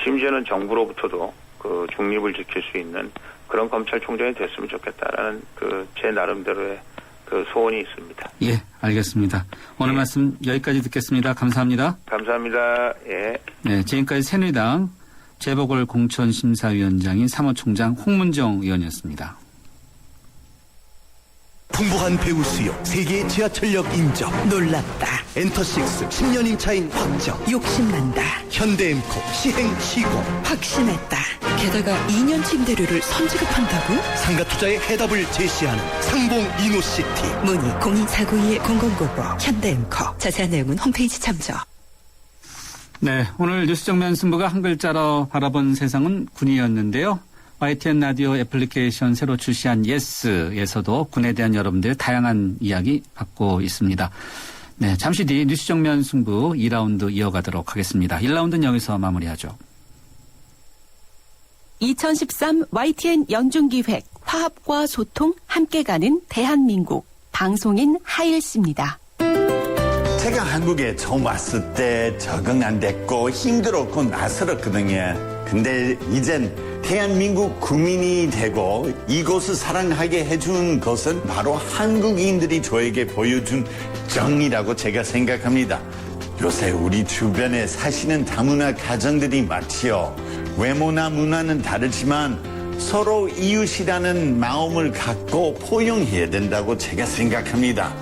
심지어는 정부로부터도 그 중립을 지킬 수 있는 그런 검찰총장이 됐으면 좋겠다라는 제 나름대로의 그 소원이 있습니다. 예, 알겠습니다. 오늘 말씀 여기까지 듣겠습니다. 감사합니다. 감사합니다. 예. 네, 지금까지 새누리당 재보궐공천심사위원장인 사무총장 홍문정 의원이었습니다. 풍부한 배우 수요, 세계 지하철역 인접, 놀랍다. 엔터식스 10년 차인 확정, 욕심난다. 현대엠코 시행 시공, 확신했다. 게다가 2년 침대료를 선지급한다고? 상가투자의 해답을 제시하는 상봉 이노시티. 문의 02492-0099 현대엠커. 자세한 내용은 홈페이지 참조. 네, 오늘 뉴스 정면 승부가 한 글자로 바라본 세상은 군이었는데요. YTN 라디오 애플리케이션 새로 출시한 예스에서도 군에 대한 여러분들의 다양한 이야기 받고 있습니다. 네, 잠시 뒤 뉴스 정면 승부 2라운드 이어가도록 하겠습니다. 1라운드는 여기서 마무리하죠. 2013 YTN 연중기획 화합과 소통 함께 가는 대한민국 방송인 하일 씨입니다. 제가 한국에 처음 왔을 때 적응 안 됐고 힘들었고 낯설었거든요. 근데 이젠 대한민국 국민이 되고 이곳을 사랑하게 해준 것은 바로 한국인들이 저에게 보여준 정이라고 제가 생각합니다. 요새 우리 주변에 사시는 다문화 가정들이 많지요. 외모나 문화는 다르지만 서로 이웃이라는 마음을 갖고 포용해야 된다고 제가 생각합니다.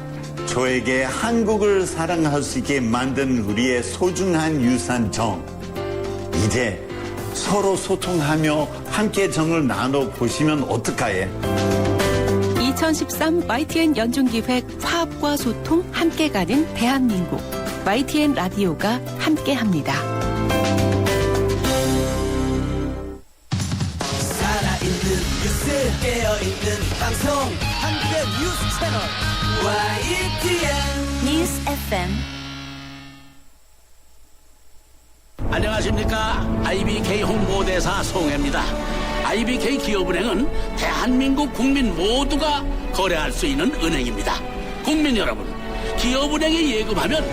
저에게 한국을 사랑할 수 있게 만든 우리의 소중한 유산 정. 이제 서로 소통하며 함께 정을 나눠보시면 어떨까요? 2013 YTN 연중기획 화합과 소통 함께 가는 대한민국. YTN 라디오가 함께합니다. 살아있는 뉴스 깨어있는 방송 한국의 뉴스 채널 YTN 뉴스 FM. 안녕하십니까. IBK 홍보대사 송혜입니다. IBK 기업은행은 대한민국 국민 모두가 거래할 수 있는 은행입니다. 국민 여러분, 기업은행에 예금하면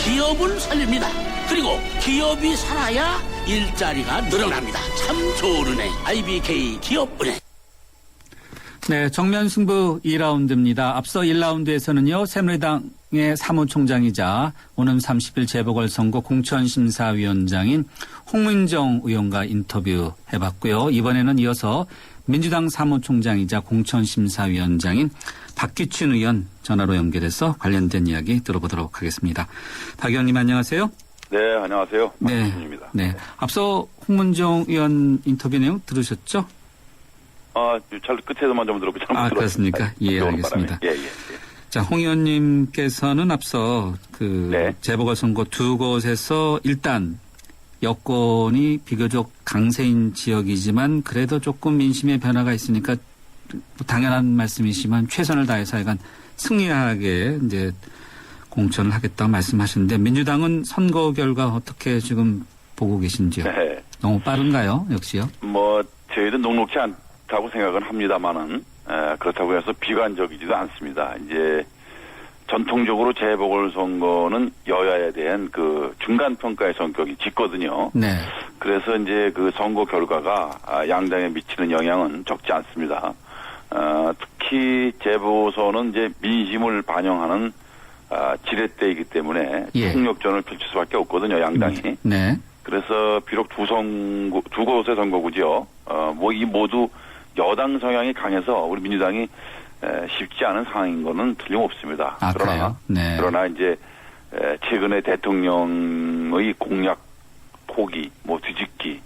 기업을 살립니다. 그리고 기업이 살아야 일자리가 늘어납니다. 참 좋은 은행, IBK 기업은행. 네, 정면 승부 2라운드입니다. 앞서 1라운드에서는요, 새누리당의 사무총장이자 오는 30일 재보궐선거 공천심사위원장인 홍문정 의원과 인터뷰 해봤고요. 이번에는 이어서 민주당 사무총장이자 공천심사위원장인 박기춘 의원 전화로 연결해서 관련된 이야기 들어보도록 하겠습니다. 박 의원님 안녕하세요. 네, 안녕하세요. 네, 박기춘입니다. 네. 앞서 홍문정 의원 인터뷰 내용 들으셨죠? 잘 끝에서만 좀 들어보고 잘못 들었습니다. 그렇습니까? 예, 알겠습니다. 예. 자, 홍 의원님께서는 앞서 네. 재보궐선거 두 곳에서 일단 여권이 비교적 강세인 지역이지만 그래도 조금 민심의 변화가 있으니까 당연한 말씀이지만 최선을 다해서 하여간 승리하게 이제 공천을 하겠다고 말씀하시는데 민주당은 선거 결과 어떻게 지금 보고 계신지요? 네. 너무 빠른가요? 역시요? 저희도 녹록지 않다고 생각은 합니다만은 그렇다고 해서 비관적이지도 않습니다. 이제 전통적으로 재보궐선거는 여야에 대한 그 중간평가의 성격이 짙거든요. 네. 그래서 이제 그 선거 결과가 양당에 미치는 영향은 적지 않습니다. 특히 재보선은 이제 민심을 반영하는 지렛대이기 때문에 예. 폭력전을 펼칠 수밖에 없거든요, 양당이. 네. 그래서 비록 두 곳의 선거구죠. 이 모두 여당 성향이 강해서 우리 민주당이 쉽지 않은 상황인 거는 틀림없습니다. 그래요? 네. 그러나 이제 최근에 대통령의 공약 포기, 뒤집기,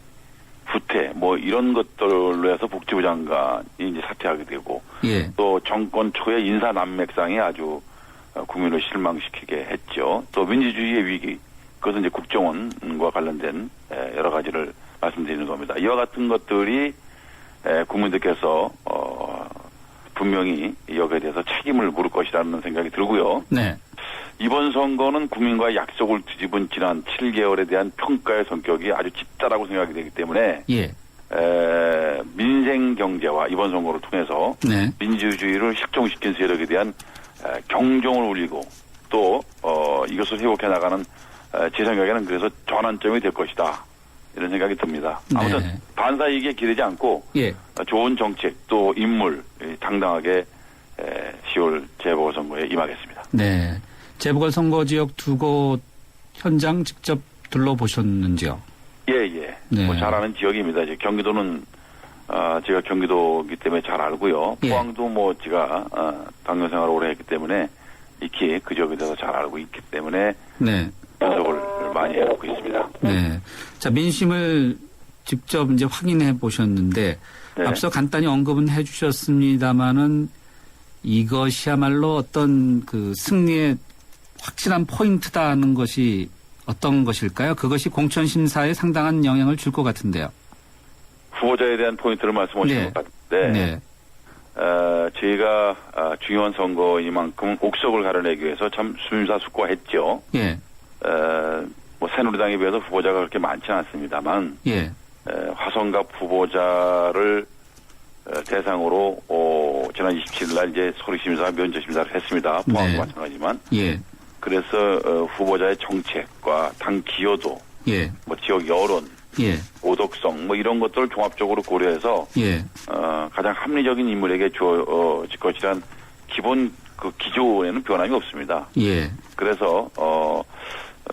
후퇴, 이런 것들로 해서 복지부 장관이 이제 사퇴하게 되고, 예. 또 정권 초의 인사 난맥상이 아주 국민을 실망시키게 했죠. 또 민주주의의 위기, 그것은 이제 국정원과 관련된 여러 가지를 말씀드리는 겁니다. 이와 같은 것들이 국민들께서 분명히 여기에 대해서 책임을 물을 것이라는 생각이 들고요. 네. 이번 선거는 국민과의 약속을 뒤집은 지난 7개월에 대한 평가의 성격이 아주 짙다라고 생각이 되기 때문에 예. 민생 경제와 이번 선거를 통해서 네. 민주주의를 실종시킨 세력에 대한 경종을 울리고 또 이것을 회복해 나가는 제 생각에는 그래서 전환점이 될 것이다. 이런 생각이 듭니다. 아무튼 네. 반사이익에 기대지 않고 예. 좋은 정책 또 인물 당당하게 10월 재보궐선거에 임하겠습니다. 네. 재보궐선거 지역 두 곳 현장 직접 둘러보셨는지요? 예. 네. 잘 아는 지역입니다. 이제 경기도는 제가 경기도이기 때문에 잘 알고요. 예. 포항도 제가 당뇨 생활을 오래 했기 때문에 익히 그 지역에 대해서 잘 알고 있기 때문에 네. 분석을 많이 해놓고 있습니다. 네. 자, 민심을 직접 이제 확인해 보셨는데 네. 앞서 간단히 언급은 해 주셨습니다만은 이것이야말로 어떤 그 승리의 확실한 포인트다는 것이 어떤 것일까요? 그것이 공천심사에 상당한 영향을 줄 것 같은데요. 후보자에 대한 포인트를 말씀하신 네. 것 같은데 네. 저희가 중요한 선거이만큼 옥석을 가려내기 위해서 참 숨사숙고했죠. 예. 새누리당에 비해서 후보자가 그렇게 많지는 않습니다만 예. 화성갑 후보자를 대상으로 지난 27일 날 이제 서류심사, 면접심사를 했습니다. 포항도 네. 마찬가지지만. 예. 그래서 후보자의 정책과 당 기여도, 예. 지역 여론, 예. 오독성 이런 것들을 종합적으로 고려해서 예. 가장 합리적인 인물에게 주어질 것이란 기본 그 기조에는 변함이 없습니다. 예. 그래서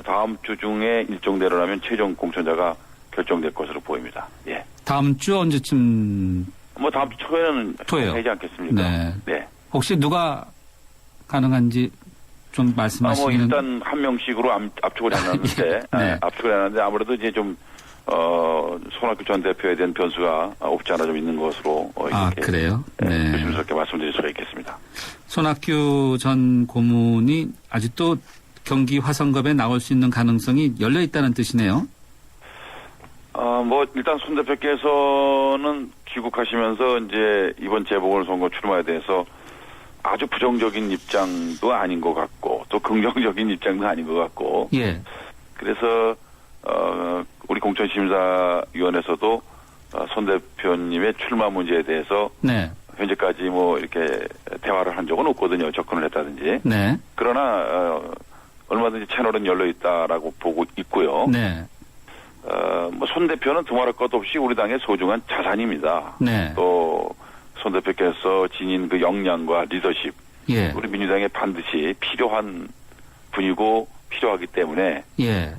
다음 주 중에 일정대로라면 최종 공천자가 결정될 것으로 보입니다. 예. 다음 주 언제쯤? 뭐 다음 주 초에는 토요일. 되지 않겠습니까? 네. 네. 혹시 누가 가능한지 좀 말씀하시면. 뭐 일단 한 명씩으로 압축을 해놨는데, 네. 압축을 해놨는데 아무래도 이제 좀 손학규 전 대표에 대한 변수가 없지 않아 좀 있는 것으로 이렇게 그래요? 네. 조심스럽게 말씀드릴 수가 있겠습니다. 손학규 전 고문이 아직도 경기 화성급에 나올 수 있는 가능성이 열려 있다는 뜻이네요. 뭐 일단 손 대표께서는 귀국하시면서 이제 이번 재보궐선거 출마에 대해서 아주 부정적인 입장도 아닌 것 같고 또 긍정적인 입장도 아닌 것 같고. 예. 그래서 우리 공천심사위원회에서도 손 대표님의 출마 문제에 대해서 네. 현재까지 뭐 이렇게 대화를 한 적은 없거든요. 접근을 했다든지. 네. 그러나 얼마든지 채널은 열려 있다라고 보고 있고요. 네. 뭐 손 대표는 두말할 것 없이 우리 당의 소중한 자산입니다. 네. 또 손 대표께서 지닌 그 역량과 리더십, 예. 우리 민주당에 반드시 필요한 분이고 필요하기 때문에 예.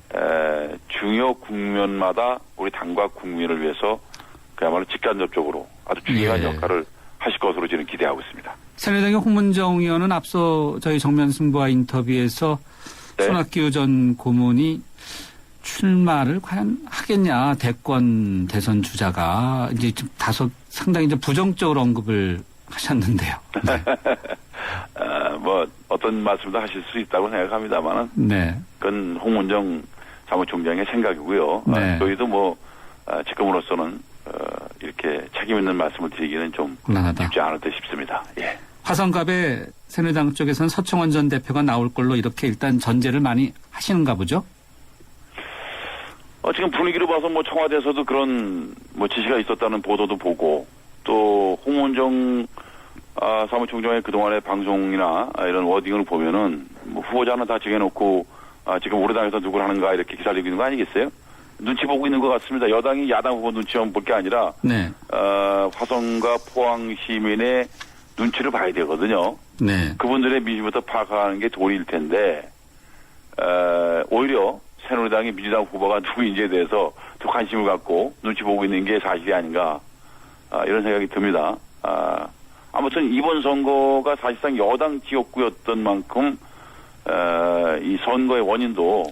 중요 국면마다 우리 당과 국민을 위해서 그야말로 직간접적으로 아주 중요한 예. 역할을 하실 것으로 저는 기대하고 있습니다. 새누리당의 홍문정 의원은 앞서 저희 정면승부와 인터뷰에서 네. 손학규 전 고문이 출마를 과연 하겠냐, 대선 주자가 이제 좀 다소 상당히 이제 부정적으로 언급을 하셨는데요. 네. 뭐 어떤 말씀도 하실 수 있다고 생각합니다만은 네. 그건 홍문정 사무총장의 생각이고요. 네. 저희도 뭐 지금으로서는 이렇게 책임 있는 말씀을 드리기는 좀 곤란하다. 쉽지 않을 듯 싶습니다. 예. 화성갑에 새누리당 쪽에서는 서청원 전 대표가 나올 걸로 이렇게 일단 전제를 많이 하시는가 보죠? 지금 분위기로 봐서 뭐 청와대에서도 그런 뭐 지시가 있었다는 보도도 보고 또 홍문정 사무총장의 그동안의 방송이나 이런 워딩을 보면은 뭐 후보자는 다 정해놓고 지금 우리 당에서 누구를 하는가 이렇게 기다리고 있는 거 아니겠어요? 눈치 보고 있는 것 같습니다. 여당이 야당 후보 눈치만 볼 게 아니라 네. 화성과 포항 시민의 눈치를 봐야 되거든요. 네. 그분들의 민심부터 파악하는 게 도리일 텐데 오히려 새누리당이 민주당 후보가 누구인지에 대해서 더 관심을 갖고 눈치 보고 있는 게 사실이 아닌가 이런 생각이 듭니다. 아무튼 이번 선거가 사실상 여당 지역구였던 만큼 이 선거의 원인도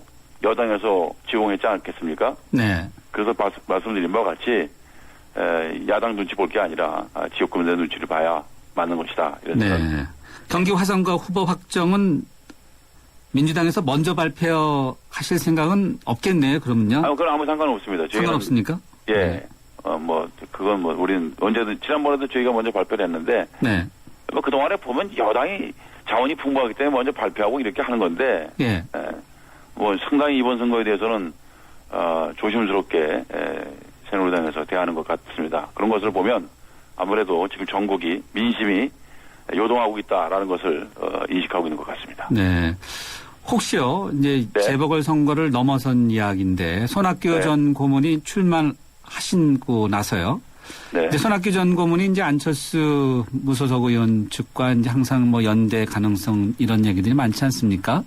여당에서 지공했지 않겠습니까? 네. 그래서 말씀드린 바와 같이 야당 눈치 볼 게 아니라 지역구민들의 눈치를 봐야 맞는 것이다. 이런 네. 생각. 경기 화성갑 후보 확정은 민주당에서 먼저 발표하실 생각은 없겠네요, 그러면요? 그건 아무 상관없습니다. 상관없습니까? 예. 네. 그건 뭐, 우리는 언제든, 지난번에도 저희가 먼저 발표를 했는데, 네. 뭐, 그동안에 보면 여당이 자원이 풍부하기 때문에 먼저 발표하고 이렇게 하는 건데, 예. 뭐, 상당히 이번 선거에 대해서는, 조심스럽게, 새누리당에서 대하는 것 같습니다. 그런 것을 보면, 아무래도 지금 전국이, 민심이 요동하고 있다라는 것을, 인식하고 있는 것 같습니다. 네. 혹시요, 이제 네. 재보궐선거를 넘어선 이야기인데, 손학규 네. 전 고문이 출마하시고 나서요. 네. 이제 손학규 전 고문이 이제 안철수 무소속 의원 측과 이제 항상 뭐 연대 가능성 이런 얘기들이 많지 않습니까?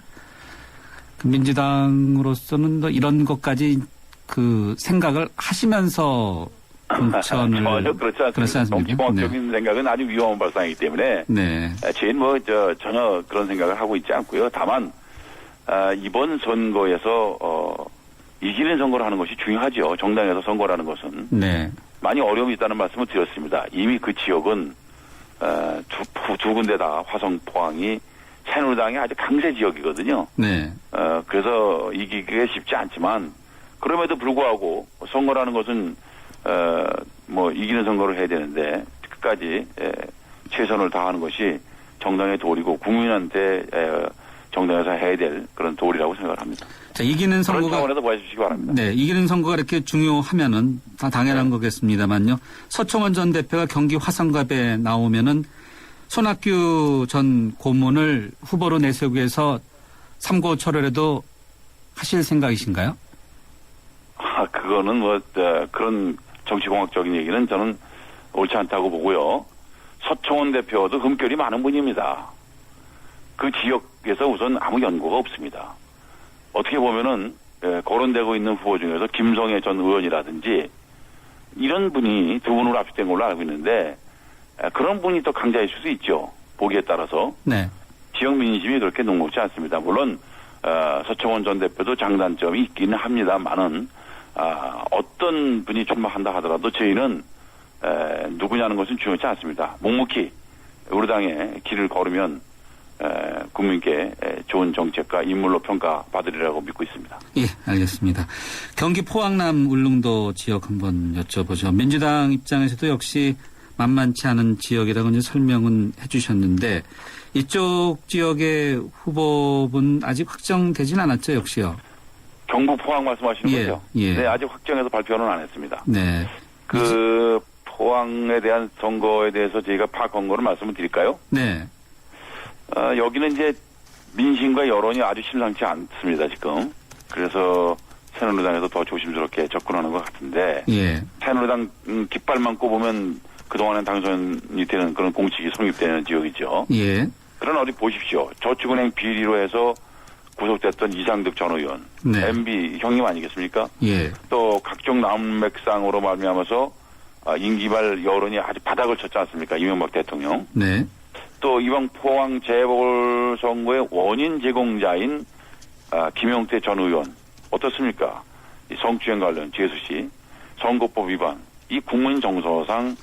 그 민주당으로서는 또 이런 것까지 그 생각을 하시면서 공천을 전혀 그렇지 않습니다. 정치공학적인 생각은 아주 위험한 발상이기 때문에 네. 저희는 뭐 전혀 그런 생각을 하고 있지 않고요. 다만 이번 선거에서 이기는 선거를 하는 것이 중요하죠. 정당에서 선거라는 것은 네. 많이 어려움이 있다는 말씀을 드렸습니다. 이미 그 지역은 두 군데 다 화성, 포항이 새누리당의 아주 강세 지역이거든요. 네. 그래서 이기기가 쉽지 않지만 그럼에도 불구하고 선거라는 것은 뭐 이기는 선거를 해야 되는데 끝까지 최선을 다하는 것이 정당의 도리고 국민한테 정당에서 해야 될 그런 도리라고 생각을 합니다. 자, 이기는 선거가 그런 차원에서 봐주시기 바랍니다. 네, 이기는 선거가 이렇게 중요하면은 다 당연한 거겠습니다만요. 서청원 전 대표가 경기 화성갑에 나오면은 손학규 전 고문을 후보로 내세우기 위해서 삼고초려라도 하실 생각이신가요? 그거는 뭐 그런 정치공학적인 얘기는 저는 옳지 않다고 보고요. 서청원 대표도 흠결이 많은 분입니다. 그 지역에서 우선 아무 연고가 없습니다. 어떻게 보면은 거론되고 있는 후보 중에서 김성애 전 의원이라든지 이런 분이 두 분으로 압축된 걸로 알고 있는데 그런 분이 더 강자일 수도 있죠. 보기에 따라서. 네. 지역 민심이 그렇게 녹록지 않습니다. 물론 서청원 전 대표도 장단점이 있기는 합니다만은 어떤 분이 출마한다 하더라도 저희는 누구냐는 것은 중요하지 않습니다. 묵묵히 우리 당의 길을 걸으면 국민께 좋은 정책과 인물로 평가받으리라고 믿고 있습니다. 예, 알겠습니다. 경기 포항남 울릉도 지역 한번 여쭤보죠. 민주당 입장에서도 역시 만만치 않은 지역이라고 이제 설명은 해주셨는데 이쪽 지역의 후보분 아직 확정되진 않았죠, 역시요. 경북 포항 말씀하시는 예, 거죠? 예. 네, 아직 확정해서 발표는 안 했습니다. 네. 포항에 대한 선거에 대해서 저희가 파악한 거를 말씀을 드릴까요? 네. 여기는 이제 민심과 여론이 아주 심상치 않습니다, 지금. 그래서 새누리당에서 더 조심스럽게 접근하는 것 같은데. 예. 새누리당 깃발만 꼽으면 그동안은 당선이 되는 그런 공식이 성립되는 지역이죠. 예. 그러나 어디 보십시오. 저축은행 비리로 해서 구속됐던 이상득 전 의원. 네. MB 형님 아니겠습니까? 예. 또 각종 난맥상으로 말미암아서 임기 말 여론이 아주 바닥을 쳤지 않습니까? 이명박 대통령. 네. 또 이번 포항 재보궐선거의 원인 제공자인 김용태 전 의원 어떻습니까? 이 성추행 관련 제수씨 선거법 위반 이 국민 정서상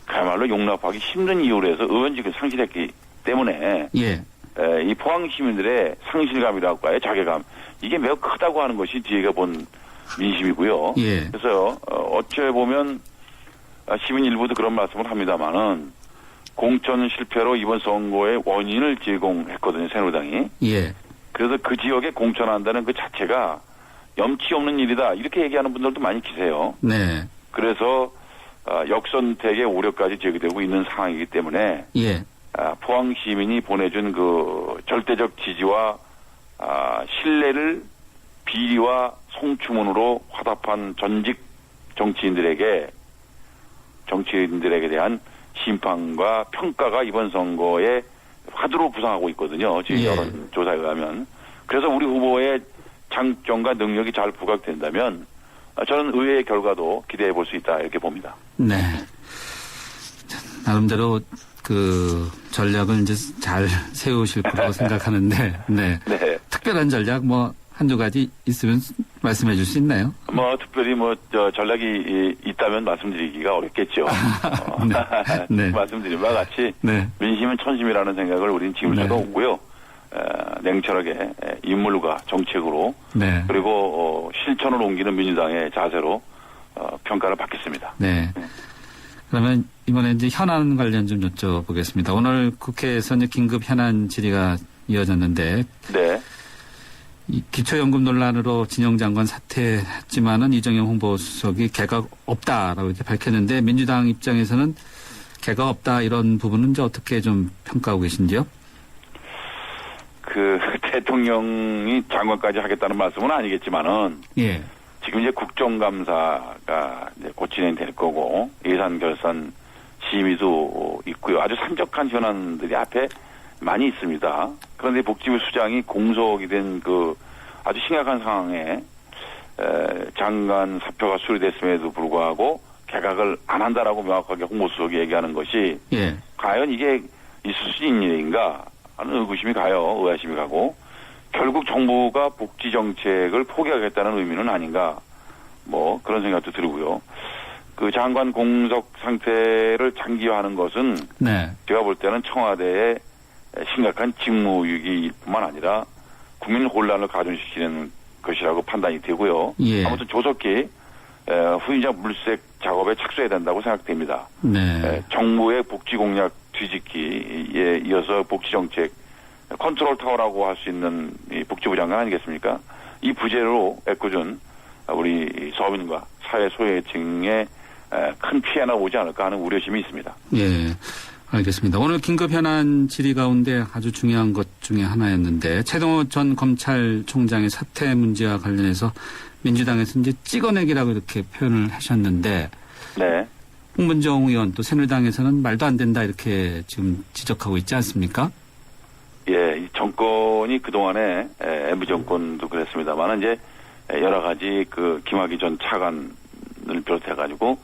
그야말로 용납하기 힘든 이유로 해서 의원직을 상실했기 때문에 예. 이 포항 시민들의 상실감이랄까요 자괴감 이게 매우 크다고 하는 것이 저희가 본 민심이고요. 예. 그래서 어찌 보면 시민 일부도 그런 말씀을 합니다만은 공천 실패로 이번 선거의 원인을 제공했거든요, 새누리당이. 예. 그래서 그 지역에 공천한다는 그 자체가 염치 없는 일이다. 이렇게 얘기하는 분들도 많이 계세요. 네. 그래서 역선택의 우려까지 제기되고 있는 상황이기 때문에 예. 포항 시민이 보내준 그 절대적 지지와 신뢰를 비리와 성추문으로 화답한 전직 정치인들에게 대한 심판과 평가가 이번 선거에 화두로 부상하고 있거든요. 지금 예. 여론조사에 의하면. 그래서 우리 후보의 장점과 능력이 잘 부각된다면 저는 의외의 결과도 기대해 볼 수 있다 이렇게 봅니다. 네. 나름대로 그 전략을 이제 잘 세우실 거라고 생각하는데, 네. 네. 특별한 전략 뭐 한두 가지 있으면 말씀해 줄 수 있나요? 특별히 전략이 있다면 말씀드리기가 어렵겠죠. 네. 네. 말씀드린 바와 같이 네. 민심은 천심이라는 생각을 우리는 지금서도 네. 없고요. 냉철하게 인물과 정책으로 네. 그리고 실천을 옮기는 민주당의 자세로 평가를 받겠습니다. 네. 그러면 이번에 이제 현안 관련 좀 여쭤보겠습니다. 오늘 국회에서 이제 긴급 현안 질의가 이어졌는데, 네. 이 기초연금 논란으로 진영 장관 사퇴했지만은 이정영 홍보수석이 개각 없다라고 이렇게 밝혔는데 민주당 입장에서는 개각 없다 이런 부분은 이제 어떻게 좀 평가하고 계신지요? 대통령이 장관까지 하겠다는 말씀은 아니겠지만은. 예. 지금 이제 국정감사가 이제 곧 진행될 거고 예산 결산 심의도 있고요. 아주 산적한 현안들이 앞에 많이 있습니다. 그런데 복지부 수장이 공석이 된 아주 심각한 상황에 장관 사표가 수리됐음에도 불구하고 개각을 안 한다라고 명확하게 홍보수석이 얘기하는 것이 예. 과연 이게 있을 수 있는 일인가 하는 의구심이 가요. 의아심이 가고 결국 정부가 복지 정책을 포기하겠다는 의미는 아닌가 그런 생각도 들고요. 그 장관 공석 상태를 장기화하는 것은 네. 제가 볼 때는 청와대의 심각한 직무유기일 뿐만 아니라 국민 혼란을 가중시키는 것이라고 판단이 되고요. 예. 아무튼 조속히 후임자 물색 작업에 착수해야 된다고 생각됩니다. 네. 정부의 복지 공약 뒤집기에 이어서 복지 정책 컨트롤 타워라고 할 수 있는 이 복지부 장관 아니겠습니까? 이 부재로 애꿎은 우리 서민과 사회 소외층에 큰 피해나 오지 않을까 하는 우려심이 있습니다. 예, 알겠습니다. 오늘 긴급 현안 질의 가운데 아주 중요한 것 중에 하나였는데 최동호 전 검찰총장의 사퇴 문제와 관련해서 민주당에서 이제 찍어내기라고 이렇게 표현을 하셨는데 네. 홍문정 의원 또 새누리당에서는 말도 안 된다 이렇게 지금 지적하고 있지 않습니까? 예, 이 정권이 그동안에 MB 정권도 그랬습니다만 이제 여러 가지 그 김학의 전 차관을 비롯해가지고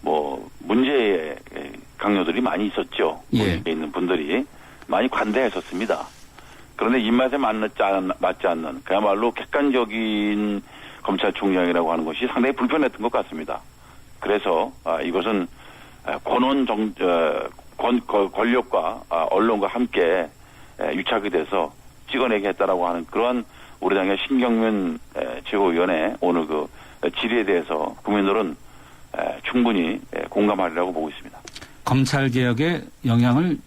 뭐 문제의 강요들이 많이 있었죠. 예. 거기에 있는 분들이 많이 관대했었습니다. 그런데 입맛에 맞지 않는 그야말로 객관적인 검찰총장이라고 하는 것이 상당히 불편했던 것 같습니다. 그래서 이것은 권력과 언론과 함께 유착이 돼서 찍어내게 했다라고 하는 그러한 우리 당의 신경민 최고위원의 오늘 그 질의에 대해서 국민들은 충분히 공감하리라고 보고 있습니다. 검찰 개혁에 영향을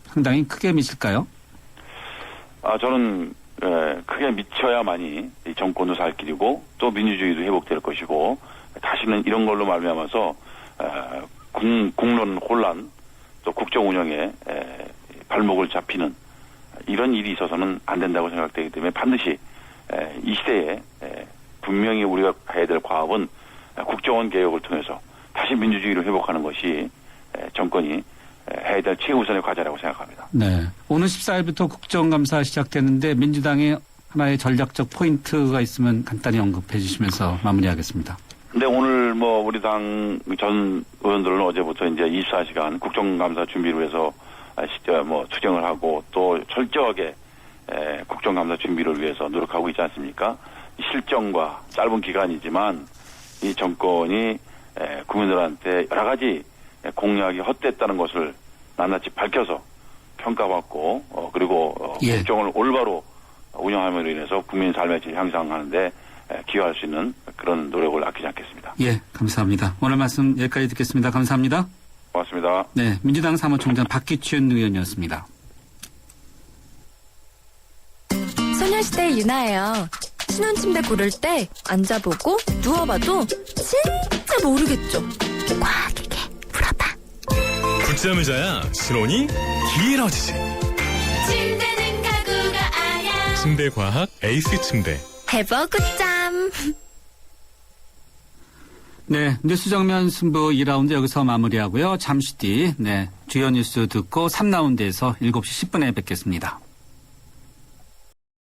상당히 크게 미칠까요? 저는 크게 미쳐야만이 이 정권도 살 길이고 또 민주주의도 회복될 것이고 다시는 이런 걸로 말미암아서 국론 혼란 또 국정 운영에 발목을 잡히는 이런 일이 있어서는 안 된다고 생각되기 때문에 반드시 이 시대에 분명히 우리가 해야 될 과업은 국정원 개혁을 통해서 다시 민주주의를 회복하는 것이 정권이 해야 될 최우선의 과제라고 생각합니다. 네. 오늘 14일부터 국정감사 시작되는데 민주당의 하나의 전략적 포인트가 있으면 간단히 언급해 주시면서 마무리하겠습니다. 근데 오늘 뭐 우리 당 전 의원들은 어제부터 이제 24시간 국정감사 준비를 위해서 투쟁을 하고 또 철저하게 국정감사 준비를 위해서 노력하고 있지 않습니까? 실정과 짧은 기간이지만 이 정권이 국민들한테 여러 가지 공약이 헛됐다는 것을 낱낱이 밝혀서 평가받고 그리고 국정을 올바로 운영함으로 인해서 국민 삶의 질 향상하는데 기여할 수 있는 그런 노력을 아끼지 않겠습니다. 예, 감사합니다. 오늘 말씀 여기까지 듣겠습니다. 감사합니다. 고맙습니다. 네, 민주당 사무총장 박기춘 의원이었습니다. 소녀시대 유나예요. 신혼침대 고를 때 앉아보고 누워봐도 진짜 모르겠죠. 꽉 이렇게 물어봐. 붙잠 의자야 신혼이 길어지지. 침대는 가구가 아냐. 침대 과학 에이스 침대. 해버 굿잠. 네, 뉴스 정면 승부 2라운드 여기서 마무리하고요. 잠시 뒤 주요 뉴스 듣고 3라운드에서 7시 10분에 뵙겠습니다.